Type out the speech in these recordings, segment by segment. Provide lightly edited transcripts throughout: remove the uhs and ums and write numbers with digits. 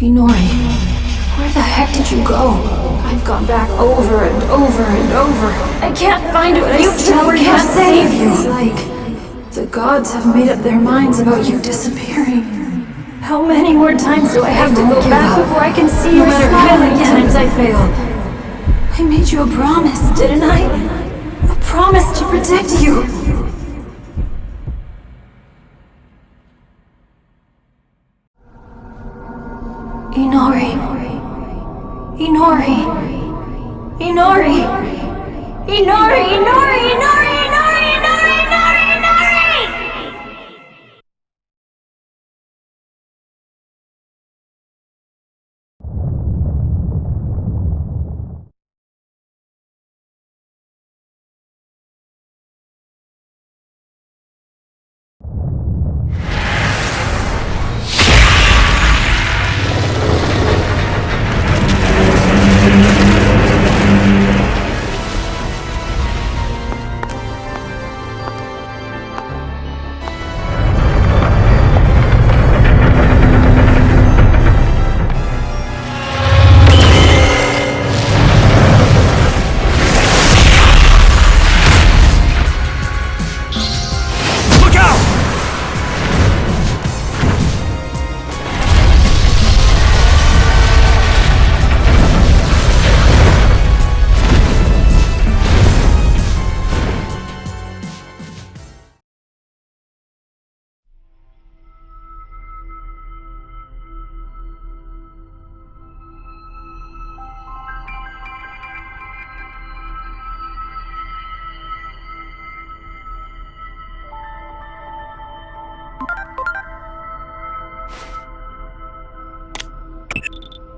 Inori, where the heck did you go? I've gone back over and over and over. I can't find a future where can't save you. It's like the gods have made up their minds about you disappearing. How many more times do I have to go back before I can see you? No matter how many times I fail. I made you a promise, didn't I? A promise to protect you. Inori. Inori. Inori. Inori. Inori. Inori. Inori. Inori. Inori. Inori.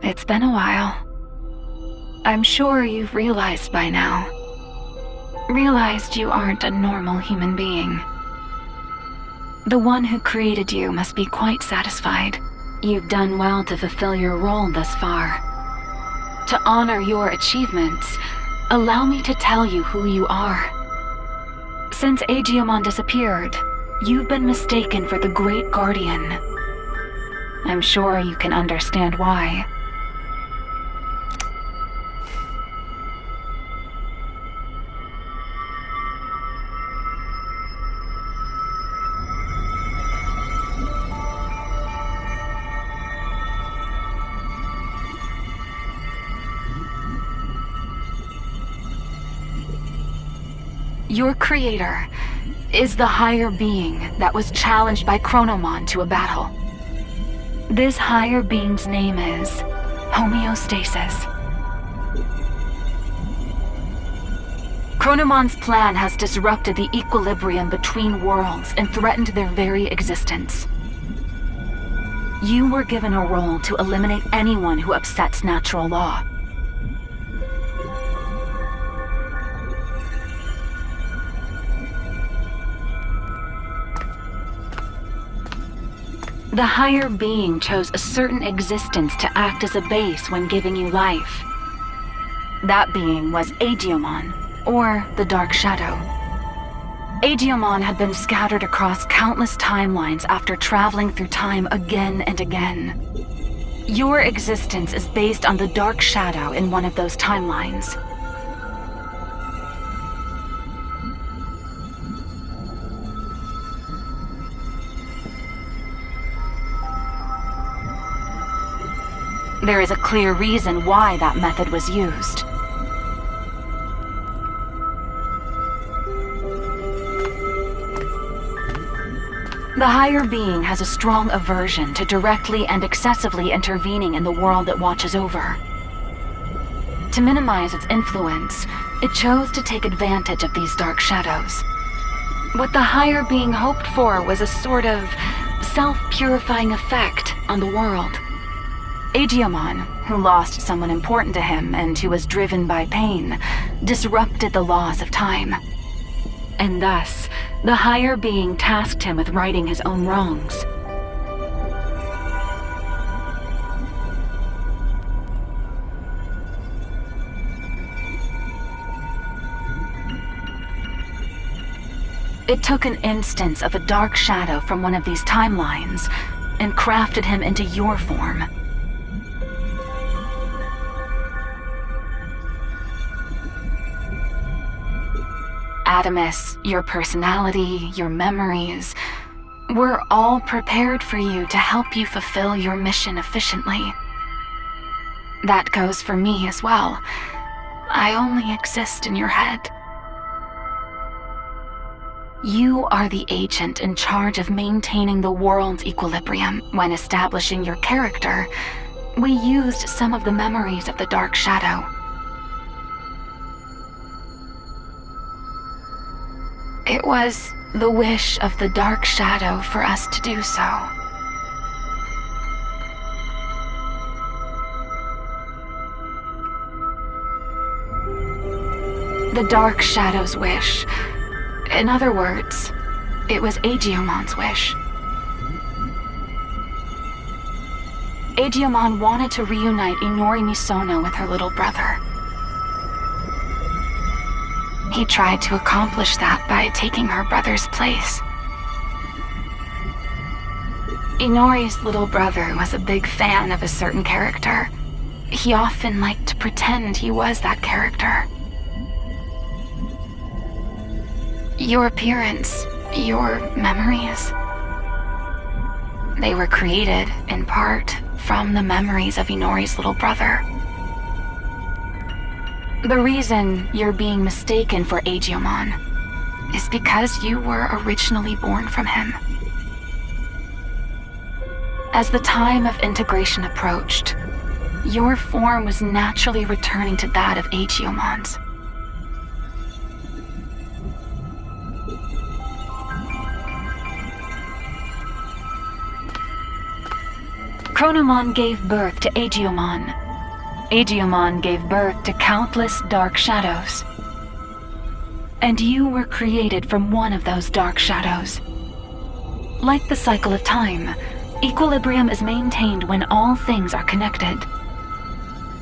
It's been a while. I'm sure you've realized by now. Realized you aren't a normal human being. The one who created you must be quite satisfied. You've done well to fulfill your role thus far. To honor your achievements, allow me to tell you who you are. Since Digimon disappeared, you've been mistaken for the Great Guardian. I'm sure you can understand why. Your creator is the higher being that was challenged by Chronomon to a battle. This higher being's name is homeostasis. Chronomon's plan has disrupted the equilibrium between worlds and threatened their very existence. You were given a role to eliminate anyone who upsets natural law. The higher being chose a certain existence to act as a base when giving you life. That being was Digimon, or the Dark Shadow. Digimon had been scattered across countless timelines after traveling through time again and again. Your existence is based on the Dark Shadow in one of those timelines. There is a clear reason why that method was used. The higher being has a strong aversion to directly and excessively intervening in the world it watches over. To minimize its influence, it chose to take advantage of these dark shadows. What the higher being hoped for was a sort of self-purifying effect on the world. Digimon, who lost someone important to him and who was driven by pain, disrupted the laws of time. And thus, the higher being tasked him with righting his own wrongs. It took an instance of a dark shadow from one of these timelines and crafted him into your form. Adamus, your personality, your memories, were all prepared for you to help you fulfill your mission efficiently. That goes for me as well. I only exist in your head. You are the agent in charge of maintaining the world's equilibrium. When establishing your character, we used some of the memories of the Dark Shadow. It was the wish of the Dark Shadow for us to do so. The Dark Shadow's wish. In other words, it was Digimomon's wish. Aegimon wanted to reunite Inori Misono with her little brother. He tried to accomplish that by taking her brother's place. Inori's little brother was a big fan of a certain character. He often liked to pretend he was that character. Your appearance, your memories, they were created, in part, from the memories of Inori's little brother. The reason you're being mistaken for Aegimon is because you were originally born from him. As the time of integration approached, your form was naturally returning to that of Aegimon's. Chronomon gave birth to Aegimon. Aegimon gave birth to countless dark shadows. And you were created from one of those dark shadows. Like the cycle of time, equilibrium is maintained when all things are connected.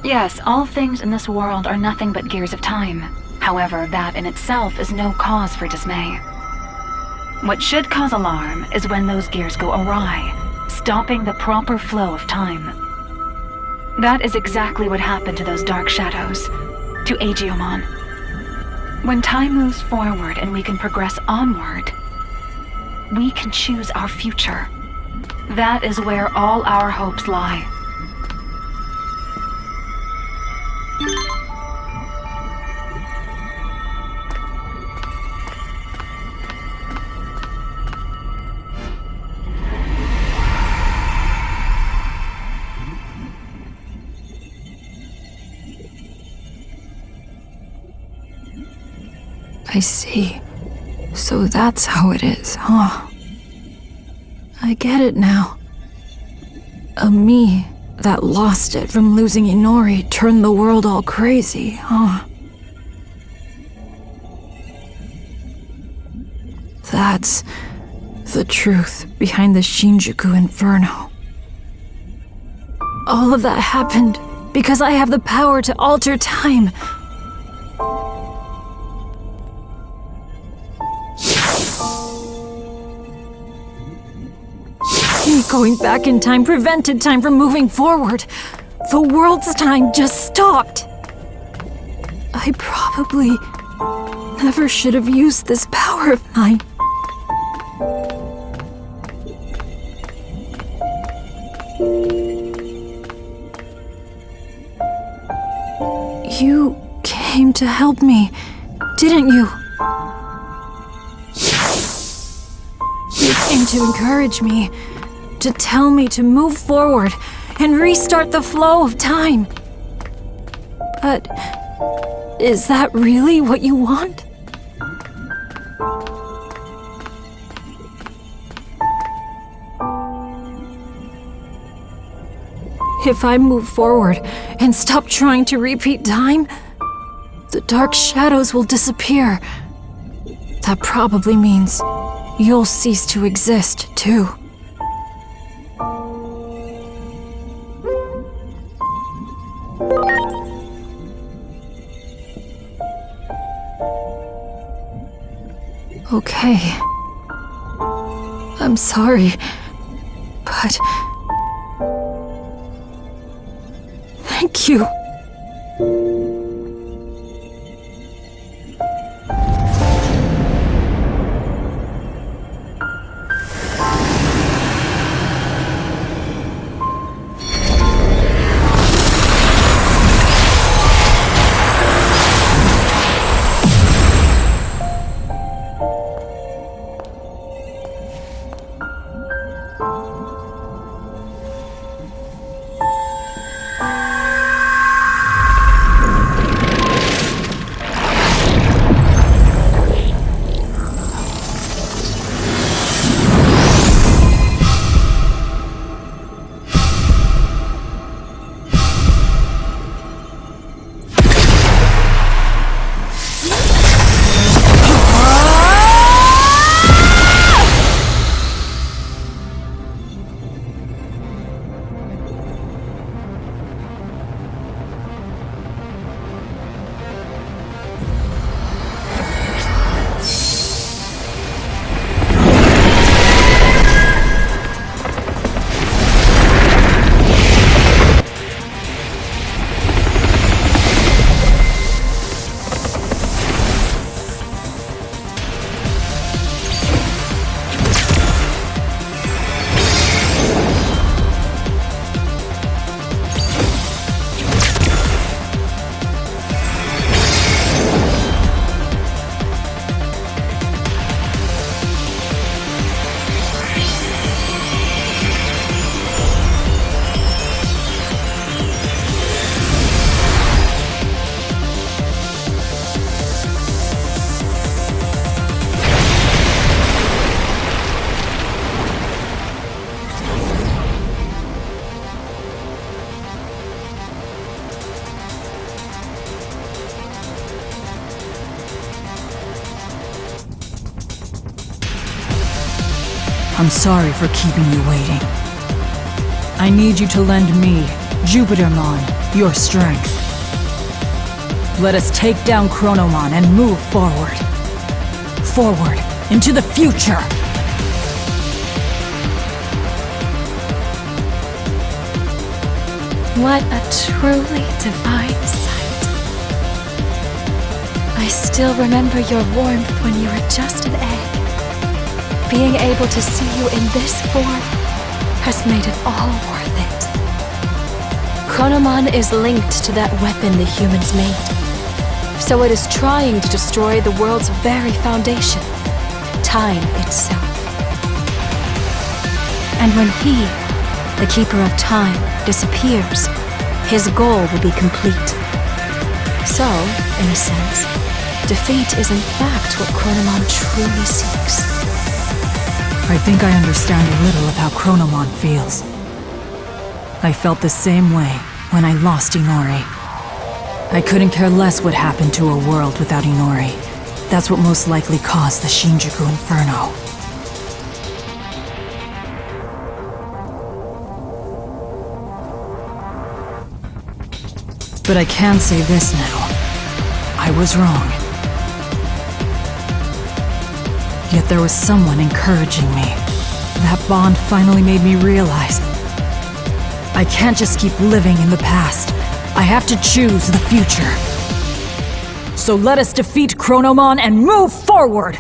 Yes, all things in this world are nothing but gears of time. However, that in itself is no cause for dismay. What should cause alarm is when those gears go awry, stopping the proper flow of time. That is exactly what happened to those dark shadows, to Aegimon. When time moves forward and we can progress onward, we can choose our future. That is where all our hopes lie. I see. So that's how it is, huh? I get it now. A me that lost it from losing Inori turned the world all crazy, huh? That's the truth behind the Shinjuku Inferno. All of that happened because I have the power to alter time. Going back in time prevented time from moving forward. The world's time just stopped. I probably never should have used this power of mine. You came to help me, didn't you? You came to encourage me, to tell me to move forward and restart the flow of time. But is that really what you want? If I move forward and stop trying to repeat time, the dark shadows will disappear. That probably means you'll cease to exist, too. Okay. I'm sorry, but... Thank you. I'm sorry for keeping you waiting. I need you to lend me, Jupitermon, your strength. Let us take down Chronomon and move forward. Forward, into the future! What a truly divine sight. I still remember your warmth when you were just an egg. Being able to see you in this form has made it all worth it. Chronomon is linked to that weapon the humans made. So it is trying to destroy the world's very foundation, time itself. And when he, the Keeper of Time, disappears, his goal will be complete. So, in a sense, defeat is in fact what Chronomon truly seeks. I think I understand a little of how Chronomon feels. I felt the same way when I lost Inori. I couldn't care less what happened to a world without Inori. That's what most likely caused the Shinjuku Inferno. But I can say this now. I was wrong. Yet there was someone encouraging me. That bond finally made me realize I can't just keep living in the past. I have to choose the future. So let us defeat Chronomon and move forward!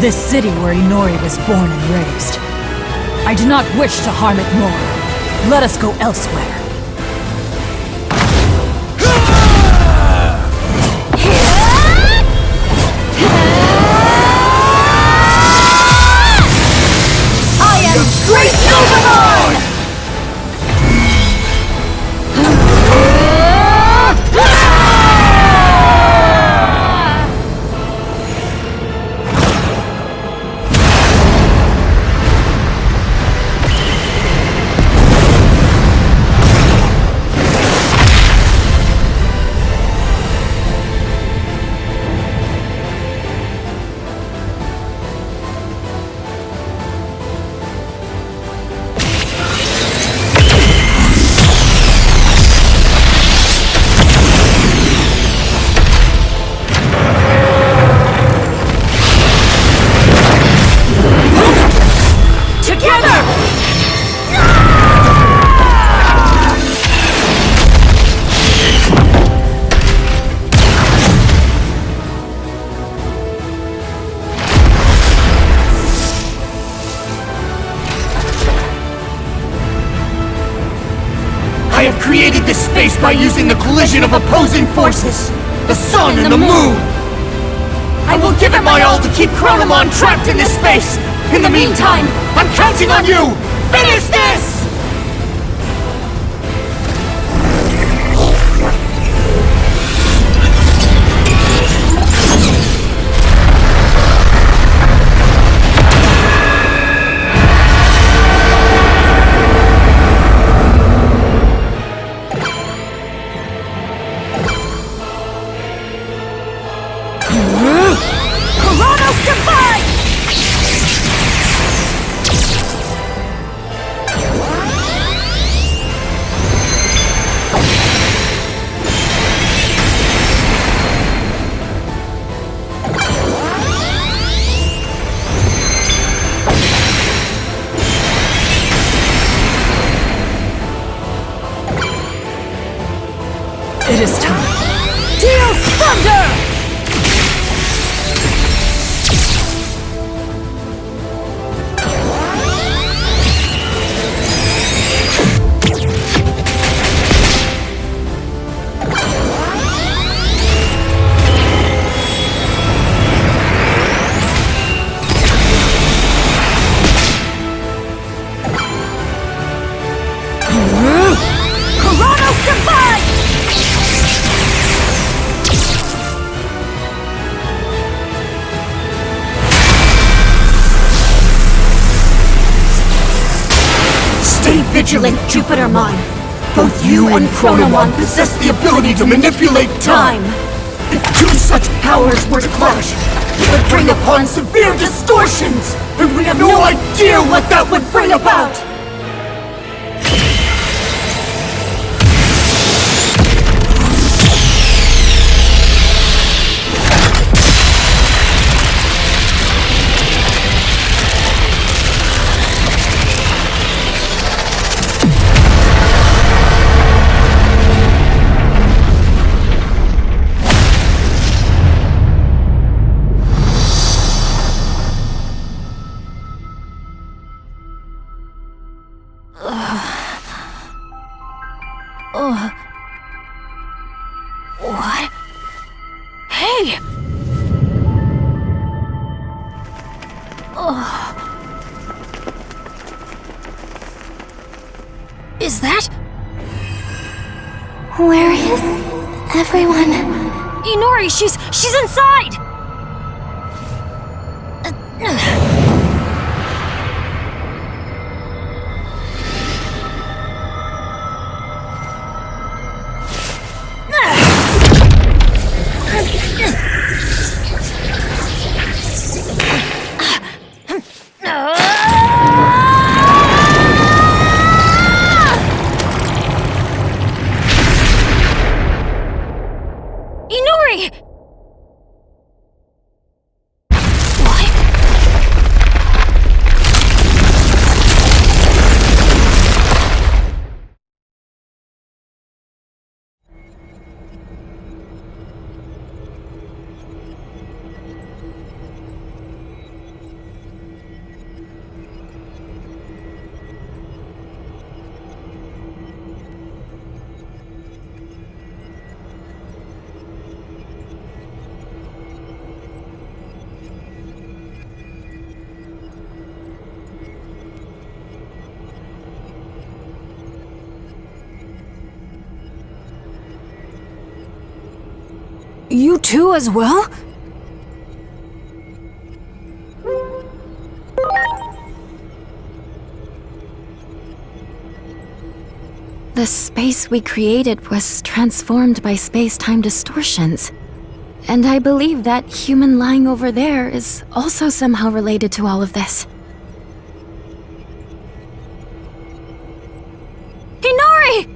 This city where Inori was born and raised. I do not wish to harm it more. Let us go elsewhere. I am Great Digimon! I have created this space by using the collision of opposing forces, the sun and the moon! I will give it my all to keep Chronomon trapped in this space! In the meantime, I'm counting on you! Finish this! It is time. Deal thunder! Vigilant, Jupitermon! Both you and Chronomon possess the ability to manipulate time! If two such powers were to clash, it would bring upon severe distortions! And we have no idea what that would bring about! What? Hey! Is that? Where is everyone? Inori, she's inside! Inori! What? You too as well? The space we created was transformed by space-time distortions. And I believe that human lying over there is also somehow related to all of this. Inori!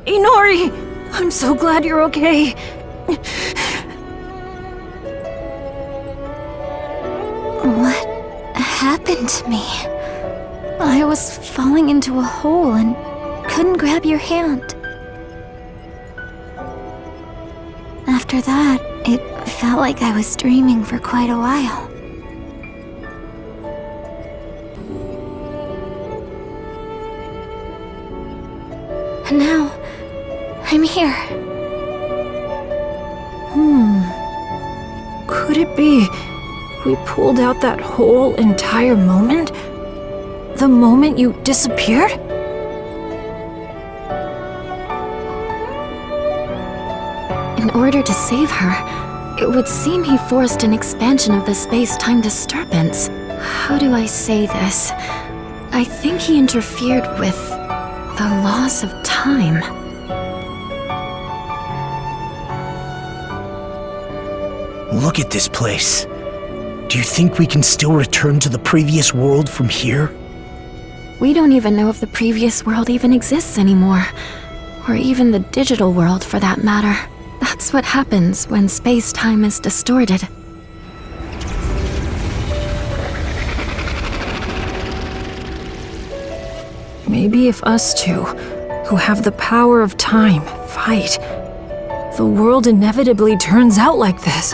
Inori! I'm so glad you're okay. What happened to me? I was falling into a hole and couldn't grab your hand. After that, it felt like I was dreaming for quite a while. And now, I'm here. Could it be we pulled out that whole entire moment? The moment you disappeared? In order to save her, it would seem he forced an expansion of the space-time disturbance. How do I say this? I think he interfered with the laws of time. Look at this place. Do you think we can still return to the previous world from here? We don't even know if the previous world even exists anymore. Or even the digital world, for that matter. That's what happens when space-time is distorted. Maybe if us two, who have the power of time, fight, the world inevitably turns out like this.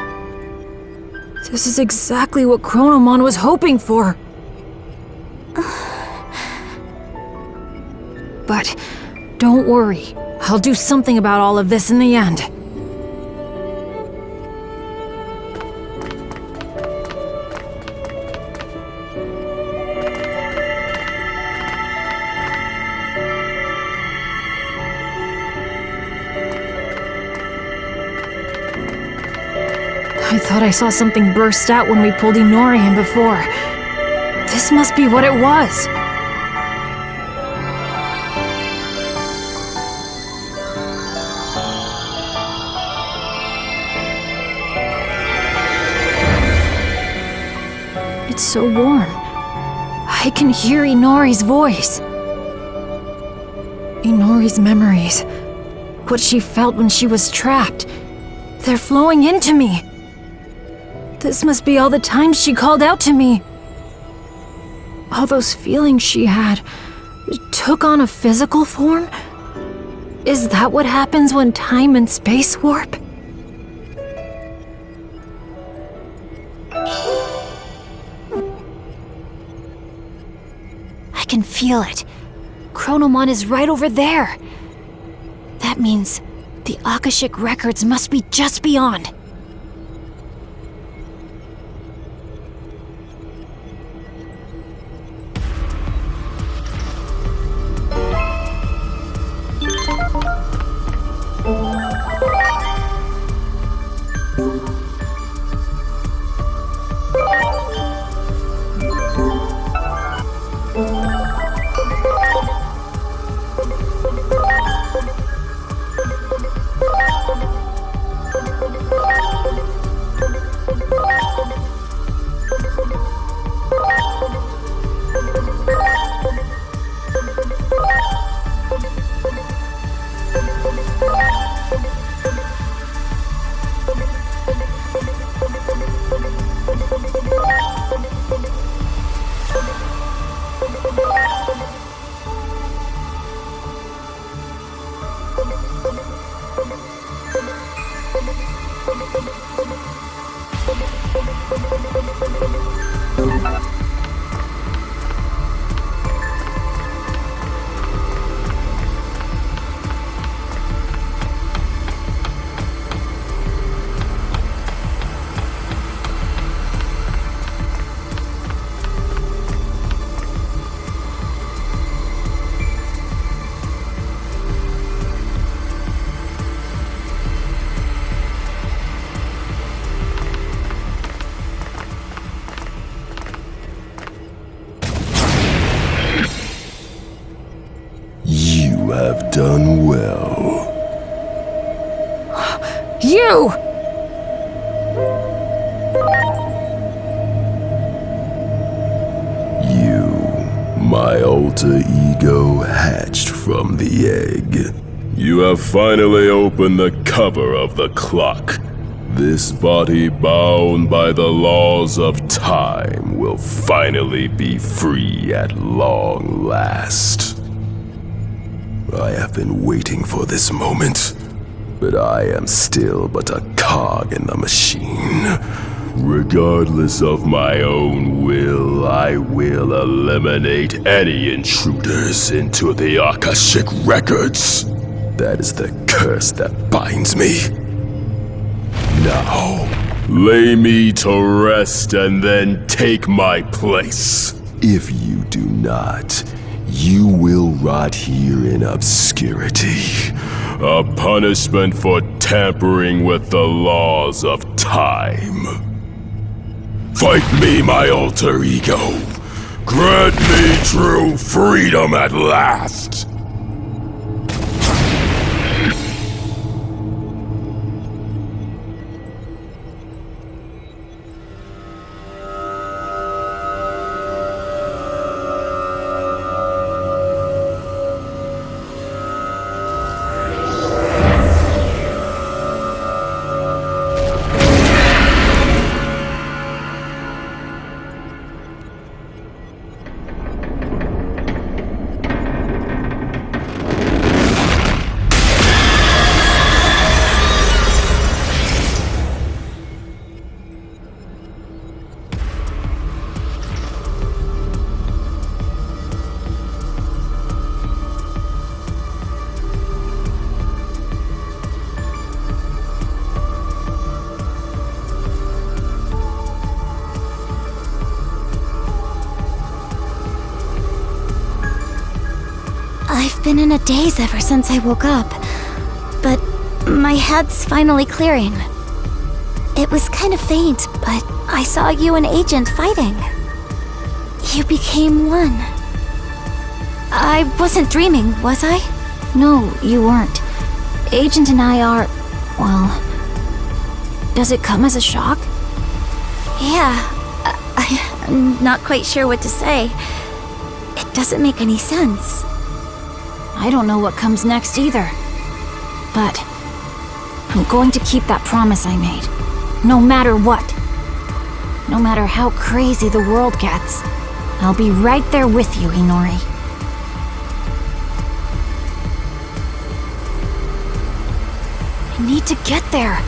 This is exactly what Chronomon was hoping for. But don't worry, I'll do something about all of this in the end. I thought I saw something burst out when we pulled Inori in before. This must be what it was. It's so warm. I can hear Inori's voice. Inori's memories. What she felt when she was trapped. They're flowing into me. This must be all the times she called out to me. All those feelings she had took on a physical form? Is that what happens when time and space warp? I can feel it. Chronomon is right over there. That means the Akashic records must be just beyond. You have done well. You! You, my alter ego hatched from the egg. You have finally opened the cover of the clock. This body bound by the laws of time will finally be free at long last. I have been waiting for this moment, but I am still but a cog in the machine. Regardless of my own will, I will eliminate any intruders into the Akashic records. That is the curse that binds me. Now, lay me to rest and then take my place. If you do not, you will rot here in obscurity. A punishment for tampering with the laws of time. Fight me, my alter ego. Grant me true freedom at last. been in a daze ever since I woke up, but my head's finally clearing. It was kind of faint, but I saw you and Agent fighting. You became one. I wasn't dreaming, was I? No, you weren't. Agent and I are... well... Does it come as a shock? Yeah, I'm not quite sure what to say. It doesn't make any sense. I don't know what comes next either. But... I'm going to keep that promise I made. No matter what. No matter how crazy the world gets. I'll be right there with you, Inori. I need to get there.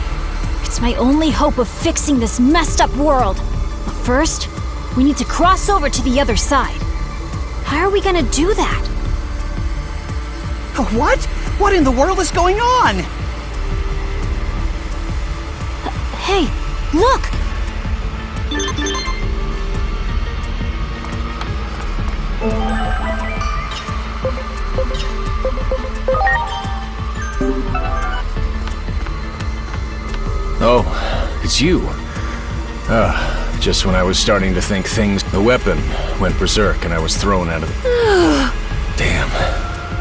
It's my only hope of fixing this messed up world. But first, we need to cross over to the other side. How are we gonna do that? What? What in the world is going on? Hey, look! Oh, it's you. Just when I was starting to think things... The weapon went berserk and I was thrown out of the... Damn.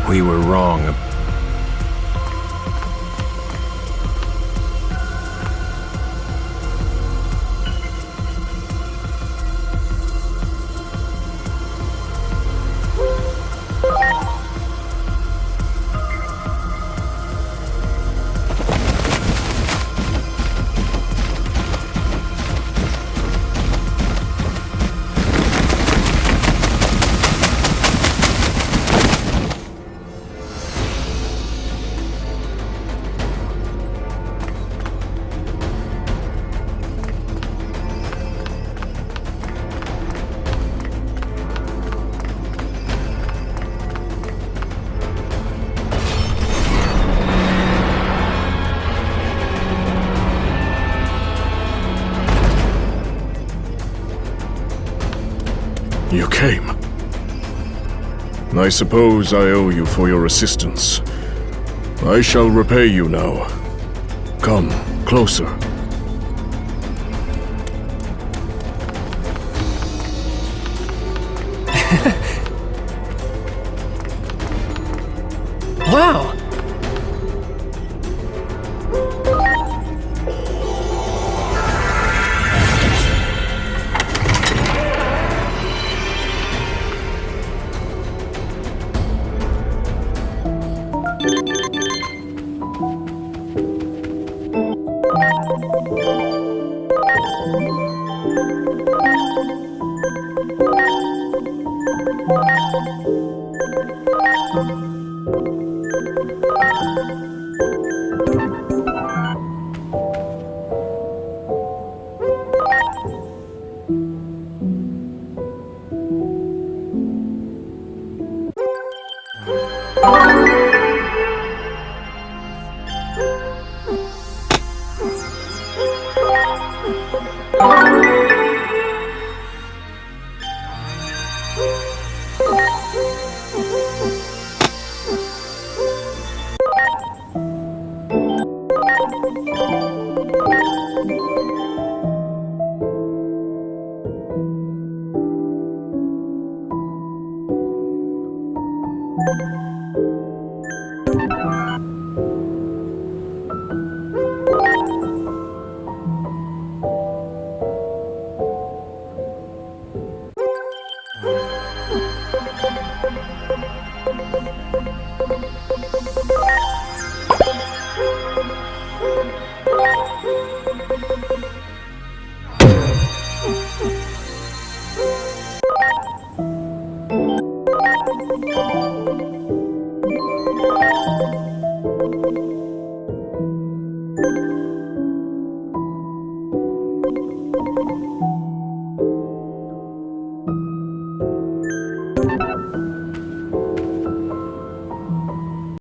We were wrong. You came. I suppose I owe you for your assistance. I shall repay you now. Come, closer. Wow!